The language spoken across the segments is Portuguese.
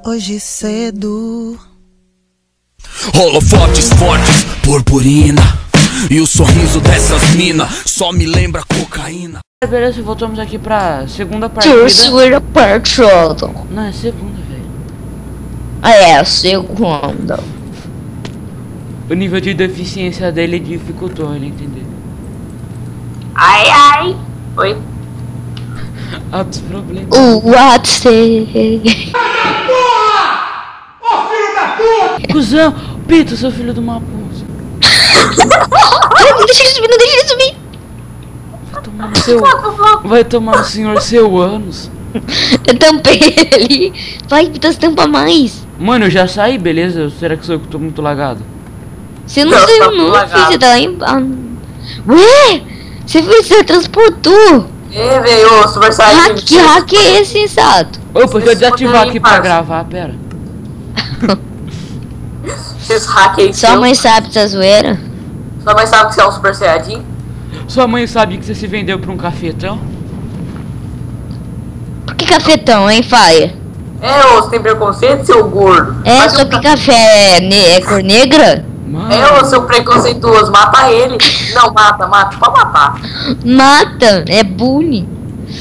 hoje cedo. Holofotes fortes, purpurina, e o sorriso dessas minas só me lembra cocaína. Beleza, voltamos aqui pra segunda partida. Terceira partida. Não, é segunda, velho. Ah, é, segunda. O nível de deficiência dele dificultou ele entender. Ai, ai. Oi. Altos problemas. What's Cusão! Pito, seu filho de uma puta. Não deixa ele subir, não deixa ele subir. Vai tomar no senhor seu ânus. Eu tampei ele. Vai, Pita, tampa mais. Mano, eu já saí, beleza? Será que sou eu que tô muito lagado? Você não saiu não, filho, você tá lá embaixo. Ué, você transportou. Veio, Super Saiyajin. Que hack é esse, insato? Opa, deixa eu desativar aqui pra gravar, pera. Esses hack aí. Sua mãe sabe dessa zoeira? Sua mãe sabe que você é um Super Saiyajin? Sua mãe sabe que você se vendeu pra um cafetão? Por que cafetão, hein, Faia? Você tem preconceito, seu gordo? É, só que café é cor negra? Mano. Seu preconceituoso, mata ele. Não, mata, pode matar. Mata, é bullying.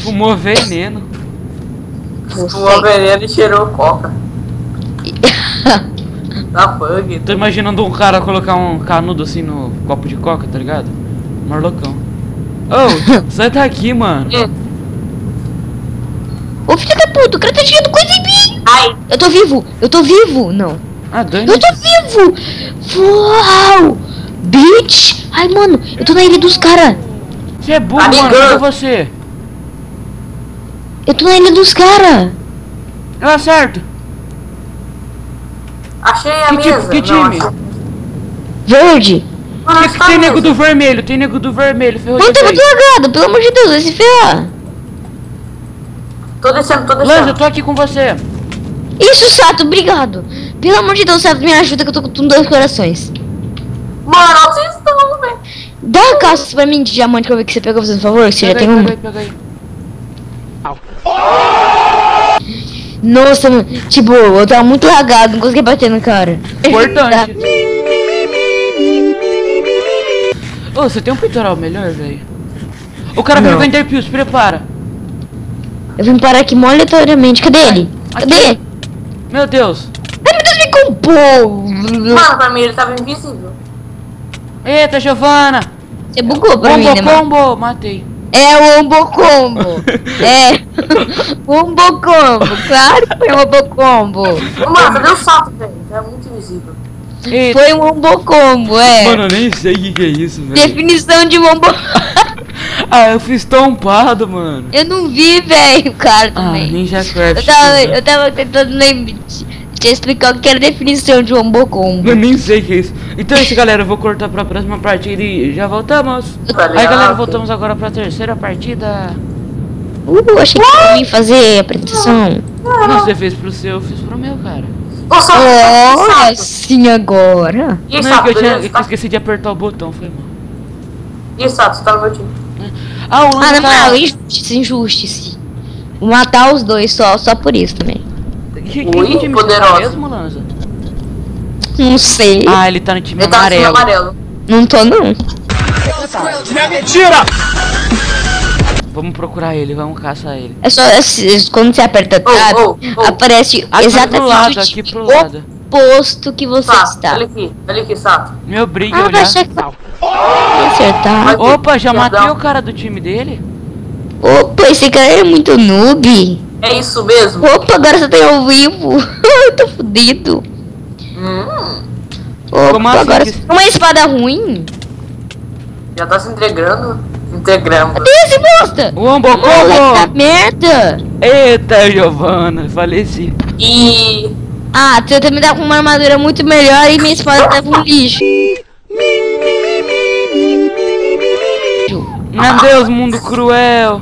Fumou veneno. Fumou veneno e cheirou coca. Da bug. Tô imaginando um cara colocar um canudo assim no copo de coca, tá ligado? Marlocão. Oh, sai daqui, mano. Ô filho da puta, o cara tá tirando coisa em mim. Ai. Eu tô vivo, não. Ah, dane. Eu tô vivo. Uau, bitch. Ai, mano, eu tô na ilha dos caras. Você é burro, Amigão. mano. Cadê você? Eu tô na ilha dos caras. Eu acerto. Achei a Que mesa. tipo, que Não, time? achei. Verde. Mano, Que tá tem a nego mesa. do vermelho, tem nego do vermelho. Ferrou Mano, de tá vez. muito lagado, pelo amor de Deus, vai se ferrar. Tô descendo, Lança, eu tô aqui com você. Isso, Sato, obrigado. Pelo amor de Deus, Sato, me ajuda que eu tô com 2 corações. Mano, vocês estão, velho. Dá a calça pra mim de diamante que eu vi que você pegou, fazendo um favor, que você já Pega tem aí, uma. pega aí. Nossa, mano, tipo, eu tava muito lagado, não conseguia bater no cara. Importante. Ô, você tem um peitoral melhor, velho? O cara veio Não. com Enderpeel, se prepara. Eu vim parar aqui mó aleatoriamente. Cadê ele? Cadê? Meu Deus. Ai, meu Deus, me compôs. Mano, pra mim ele tava invisível. Eita, Giovana. Você bugou pra mim, né, mano? Combo, matei. É o Ombocombo. É. Ombocombo. Claro que foi um Ombocombo. Ô, mano, cadê o salto, velho? É muito invisível. Eita. Foi um Ombocombo, é. Mano, eu nem sei o que é isso, velho. Definição de Ombo... Ah, eu fiz tompado, mano. Eu não vi, velho, o cara Ah, também. Ninja Craft. Eu tava tentando te explicar o que era a definição de um Ombocombo. Eu nem sei o que é isso. Então é isso, galera, eu vou cortar pra próxima partida e já voltamos. Valeu. Aí, galera, voltamos agora pra terceira partida. Achei que ia vir fazer a apresentação. Não, você fez pro seu, eu fiz pro meu, cara. Ô, salto, Olha salto. sim agora. E Não, é salto, que eu beleza? Tá- esqueci de apertar o botão, foi mal. E salto, você tá no meu time. Ah, o Ah, Lanza na tá... moral, injustice. Vou matar os dois só por isso também. Que Ui, time você tá poderosa. mesmo, Lanza? Não sei. Ah, ele tá no time Ele tá no time amarelo. amarelo. Não tô não. Mentira! Vamos procurar ele, vamos caçar ele. É só quando você aperta tab, oh, oh. aparece Aqui exatamente pro lado, o aqui time pro lado. oposto que você Sato, está. olha aqui, Sato. Meu briga Ah, vai olhar. achar que vai acertar. Vai- Opa, já Perdão. matei o cara do time dele? Opa, esse cara é muito noob. É isso mesmo? Opa, agora você tá ao vivo. Eu tô fudido. Opa, Como assim agora que- uma espada ruim. Já tá se entregando? Integrando. Cadê esse bosta? O Moleque da Ombocombo! merda. Eita, Giovana, faleci. E... Ah, você também tá com uma armadura muito melhor e minha espada tá com lixo. Meu Deus, mundo cruel.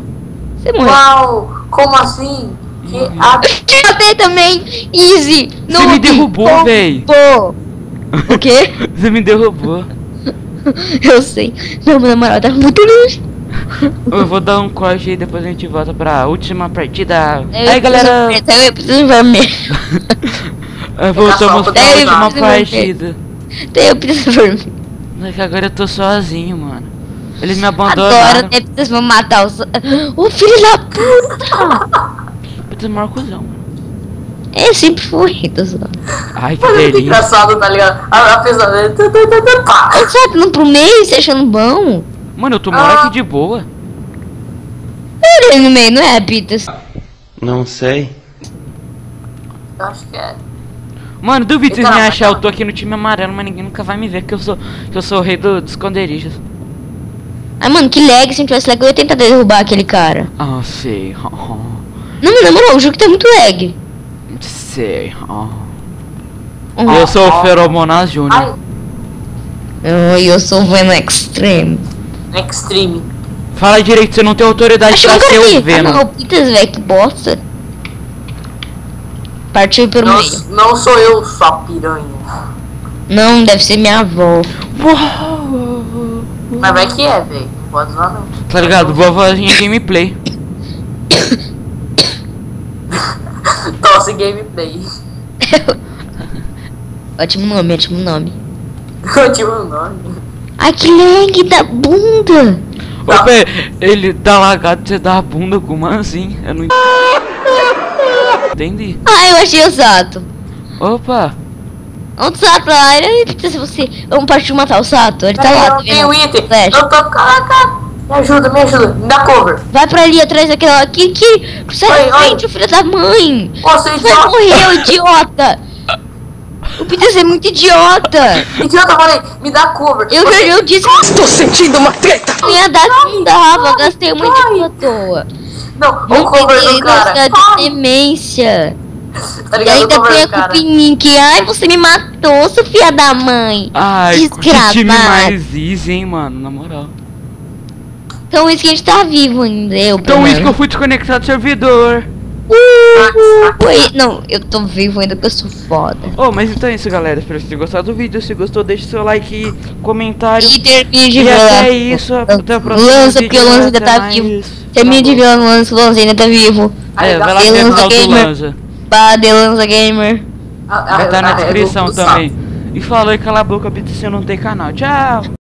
Você morreu. Uau, como assim? Que a... Te matei também. Easy. Você me derrubou, véi. Pô. O quê? Você me derrubou. Eu sei. Não, mas na moral, tá muito lixo. Eu vou dar um corte e depois a gente volta pra última partida. Eu Aí galera, eu preciso vermelho. voltamos pra Eu última preciso partida. Eu preciso vermelho. É que agora eu tô sozinho, mano. Eles me abandonaram. Agora vocês vão matar os... O filho da puta! Eu maior cuzão, mano. Eu sempre fui, tô só. Ai, que Mano, que delícia. engraçado, tá ligado? A pessoa... Pá. Ele só tá indo pro meio, você achando bom? Mano, eu tô maior aqui de boa. Ele no meio, não é, Pitas? Não sei. Eu acho que é. Mano, duvido vocês Então, me mas achar, não. eu tô aqui no time amarelo, mas ninguém nunca vai me ver, que eu sou o rei dos esconderijos. Ah, mano, que lag, se não tivesse lag eu ia tentar derrubar aquele cara. Ah, sei. Não, mas na moral, o jogo tá muito lag. Sei. Oh, Eu sou o Feromonas Júnior. eu sou o Venom Extreme. Extreme. Fala direito, você não tem autoridade Acho pra que eu ser nunca o vi. Ah, Venom. não, Pitas, velho, que bosta. Partiu pelo Não, meio. não sou eu, sua piranha. Não, deve ser minha avó. Mas vai que é, velho. Não pode usar, não. Tá ligado? Boa vozinha gameplay. Tosse gameplay. Ótimo nome, ótimo nome. Último nome. Ai, que lag da bunda. Opa, ele dá lagado, você dá a bunda, como assim? Eu não entendi. Ah, eu achei o Sato. Opa, Onde o Sato lá? Ele se você. Vamos partir de matar o Sato. Ele tá lá, tá Eu tenho vendo? item. Flash. Eu tô... Caraca. Me ajuda, me ajuda. Me dá cover. Vai pra ali atrás daquela. Que. Sai Oi, da oi. frente, filho da mãe. Ô, seu Você vai idiota. morrer, ô idiota. O Peter é muito idiota. Idiota, falei. Me dá cover. Eu disse que Estou sentindo uma treta! não ia dar, não dava. Gastei muito dinheiro à toa. Não, o Não cover tem do cara. de demência. Tá E ligado? O ainda tem cover a do cara. culpa em mim que, ai, você me matou, sua filha da mãe. ai, que Desgramado. time mais easy, hein, mano, na moral. Então isso que a gente tá vivo ainda, eu Então pelo isso que eu menos. fui desconectado do servidor. Ui, não, eu tô vivo ainda que eu sou foda. Oh, mas então é isso, galera. Espero que vocês tenham gostado do vídeo. Se gostou, deixe seu like e comentário. E termine de E ver até lá. isso, até o próximo Lança, vídeo. porque o Lança ainda até tá mais. vivo. Termine de ver o Lança, o Lança ainda tá vivo. É, vai lá Aí, ver o Lança canal do Gamer. Lanza. The Lança Gamer. Vai estar na descrição também. E falou e cala a boca, Pita, se eu não tem canal. Tchau!